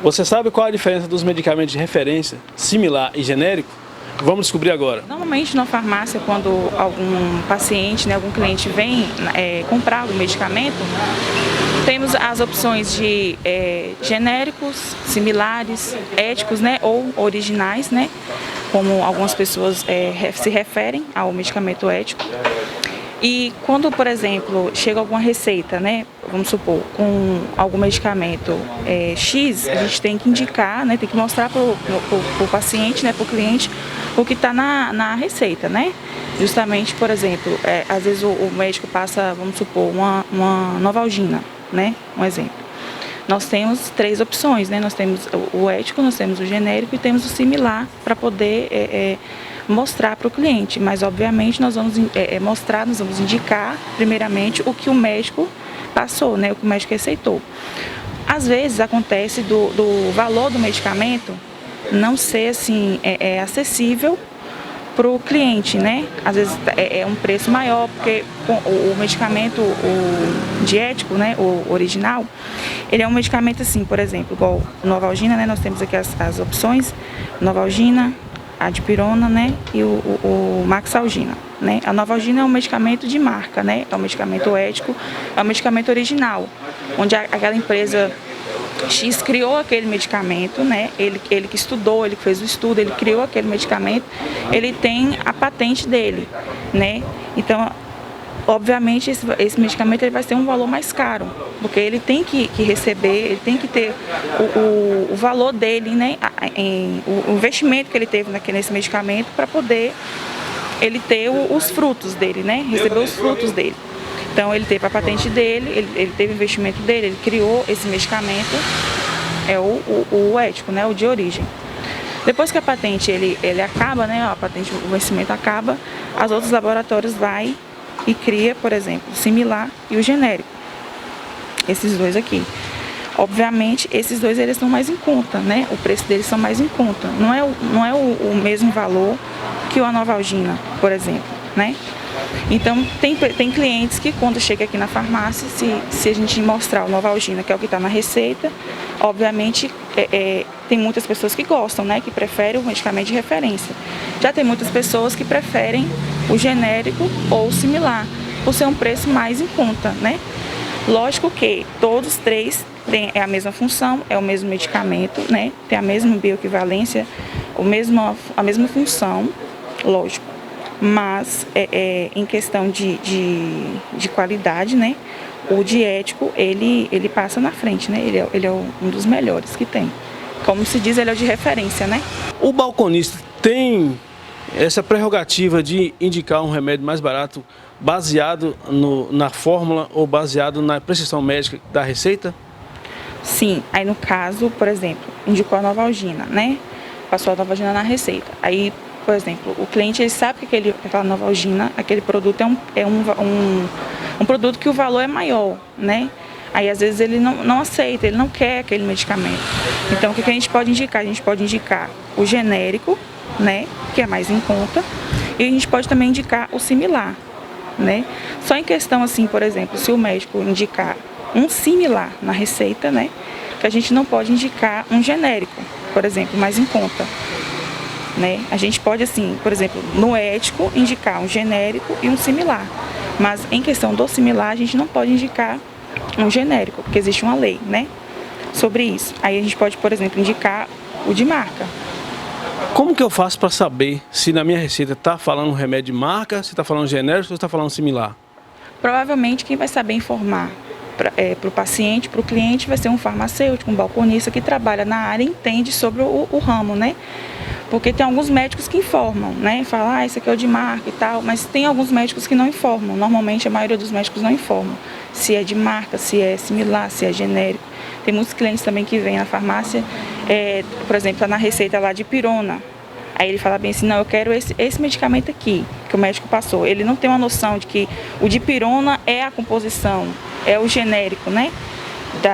Você sabe qual a diferença dos medicamentos de referência, similar e genérico? Vamos descobrir agora. Normalmente na farmácia, quando algum paciente, algum cliente vem comprar algum medicamento, temos as opções de genéricos, similares, éticos, ou originais, como algumas pessoas se referem ao medicamento ético. E quando, por exemplo, chega alguma receita, vamos supor, com algum medicamento X, a gente tem que indicar, tem que mostrar para o paciente, para o cliente, o que está na receita, Justamente, por exemplo, às vezes o médico passa, vamos supor, uma Novalgina, um exemplo. Nós temos 3 opções, Nós temos o ético, nós temos o genérico e temos o similar para poder mostrar para o cliente, mas obviamente nós vamos mostrar, nós vamos indicar primeiramente o que o médico passou, o que o médico receitou. Às vezes acontece do valor do medicamento não ser assim, acessível para o cliente, Às vezes é um preço maior, porque o medicamento diético, o original, ele é um medicamento assim, por exemplo, igual Novalgina, nós temos aqui as opções, Novalgina, a dipirona, e o Maxalgina, A Novalgina é um medicamento de marca, é um medicamento ético, é um medicamento original, onde aquela empresa X criou aquele medicamento, Ele que estudou, ele que fez o estudo, ele criou aquele medicamento, ele tem a patente dele, Então, obviamente, esse medicamento ele vai ter um valor mais caro, porque ele tem que receber, ele tem que ter o valor dele, o investimento que ele teve nesse medicamento para poder ele ter os frutos dele, receber os frutos dele. Então, ele teve a patente dele, ele teve o investimento dele, ele criou esse medicamento, é o ético, o de origem. Depois que a patente ele acaba, a patente, o vencimento acaba, os outros laboratórios vai e cria, por exemplo, o similar e o genérico. Esses dois aqui. Obviamente, esses dois eles são mais em conta, O preço deles são mais em conta. Não é o mesmo valor que o Novalgina, por exemplo, Então, tem clientes que quando chega aqui na farmácia, se a gente mostrar o Novalgina, que é o que está na receita, obviamente tem muitas pessoas que gostam, que preferem o medicamento de referência. Já tem muitas pessoas que preferem o genérico ou o similar, por ser um preço mais em conta, Lógico que todos os 3 têm a mesma função, é o mesmo medicamento, tem a mesma bioequivalência, a mesma função, lógico. Mas em questão de qualidade, o diético ele passa na frente, ele é um dos melhores que tem. Como se diz, ele é o de referência, O balconista tem essa prerrogativa de indicar um remédio mais barato baseado na fórmula ou baseado na prescrição médica da receita? Sim, aí no caso, por exemplo, indicou a Novalgina, Passou a Novalgina na receita. Aí, por exemplo, o cliente ele sabe que aquela Novalgina, aquele produto é um produto que o valor é maior, Aí às vezes ele não aceita, ele não quer aquele medicamento. Então o que a gente pode indicar? A gente pode indicar o genérico, que é mais em conta, e a gente pode também indicar o similar, Só em questão assim, por exemplo, se o médico indicar um similar na receita, que a gente não pode indicar um genérico, por exemplo, mais em conta. A gente pode, assim, por exemplo, no ético, indicar um genérico e um similar. Mas em questão do similar, a gente não pode indicar um genérico, porque existe uma lei, sobre isso. Aí a gente pode, por exemplo, indicar o de marca. Como que eu faço para saber se na minha receita está falando remédio de marca, se está falando genérico ou está falando similar? Provavelmente quem vai saber informar para o paciente, para o cliente, vai ser um farmacêutico, um balconista que trabalha na área e entende sobre o ramo, Porque tem alguns médicos que informam, Falam, isso aqui é o de marca e tal, mas tem alguns médicos que não informam. Normalmente a maioria dos médicos não informam se é de marca, se é similar, se é genérico. Tem muitos clientes também que vêm na farmácia, por exemplo, está na receita lá de pirona. Aí ele fala bem assim, não, eu quero esse medicamento aqui, que o médico passou. Ele não tem uma noção de que o dipirona é a composição, é o genérico,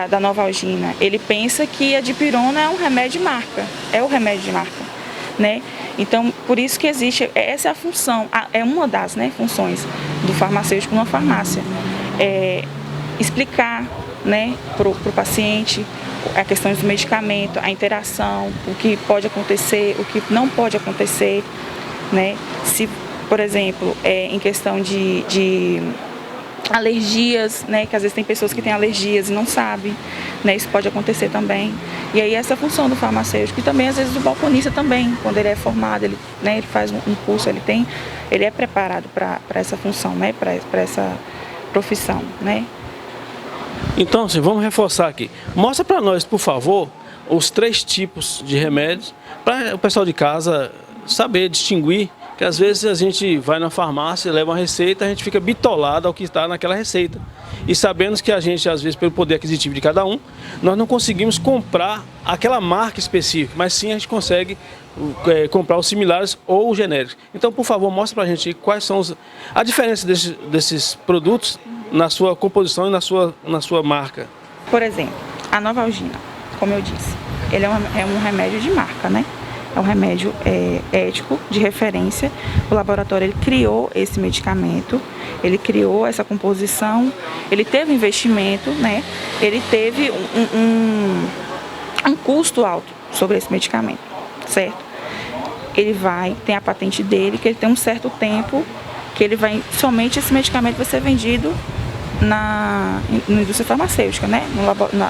da Novalgina. Ele pensa que a dipirona é um remédio de marca, é o remédio de marca, Então, por isso que existe, essa é a função, é uma das funções do farmacêutico numa farmácia. Explicar né, para o paciente, a questão do medicamento, a interação, o que pode acontecer, o que não pode acontecer, né? Se, por exemplo, em questão de alergias, né, que às vezes tem pessoas que têm alergias e não sabem, né, isso pode acontecer também. E aí essa função do farmacêutico e também às vezes do balconista também, quando ele é formado, ele, né, ele faz um curso, ele é preparado para essa função, né, para essa profissão, né. Então, assim, vamos reforçar aqui. Mostra para nós, por favor, os 3 tipos de remédios para o pessoal de casa saber distinguir, que às vezes a gente vai na farmácia, leva uma receita, a gente fica bitolado ao que está naquela receita. E sabemos que a gente, às vezes, pelo poder aquisitivo de cada um, nós não conseguimos comprar aquela marca específica, mas sim a gente consegue comprar os similares ou os genéricos. Então, por favor, mostra para a gente quais são a diferença desses produtos na sua composição e na sua marca. Por exemplo, a Novalgina, como eu disse, ele é um remédio de marca, né? É um remédio ético, de referência. O laboratório ele criou esse medicamento, ele criou essa composição, ele teve investimento, né? Ele teve um custo alto sobre esse medicamento, certo? Ele tem a patente dele, que ele tem um certo tempo, que ele somente esse medicamento vai ser vendido na indústria farmacêutica, né?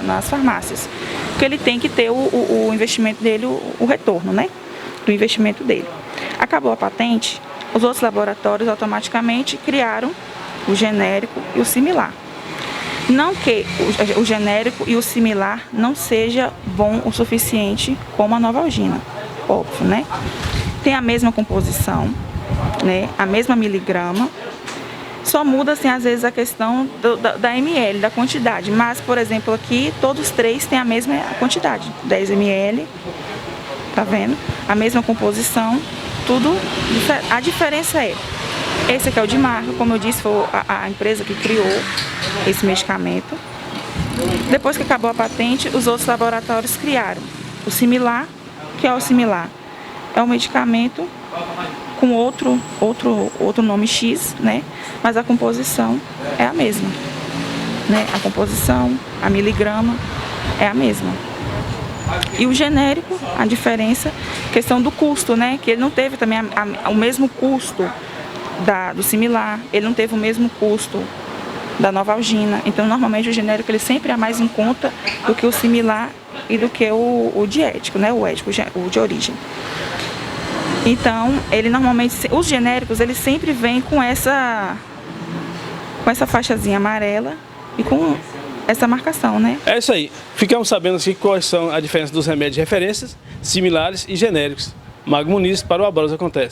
Nas farmácias. Porque ele tem que ter o investimento dele, o retorno, né? Do investimento dele. Acabou a patente, os outros laboratórios automaticamente criaram o genérico e o similar. Não que o genérico e o similar não seja bom o suficiente como a Novalgina, óbvio, né? Tem a mesma composição, né? A mesma miligrama. Só muda, assim, às vezes a questão da ml, da quantidade. Mas, por exemplo, aqui, todos 3 têm a mesma quantidade. 10 ml, tá vendo? A mesma composição, tudo. A diferença esse aqui é o de marca, como eu disse, foi a empresa que criou esse medicamento. Depois que acabou a patente, os outros laboratórios criaram o similar, que é o similar. É um medicamento com outro nome X, né? Mas a composição é a mesma, né? A composição, a miligrama é a mesma. E o genérico, a diferença, questão do custo, né? Que ele não teve também o mesmo custo do similar, ele não teve o mesmo custo da Novalgina. Então, normalmente o genérico ele sempre é mais em conta do que o similar e do que o de ético, né? O ético, o de origem. Então, ele normalmente, os genéricos, eles sempre vêm com essa faixazinha amarela e com essa marcação, né? É isso aí. Ficamos sabendo assim quais são a diferença dos remédios de referências, similares e genéricos. Mago Muniz para o A Bolas Acontece.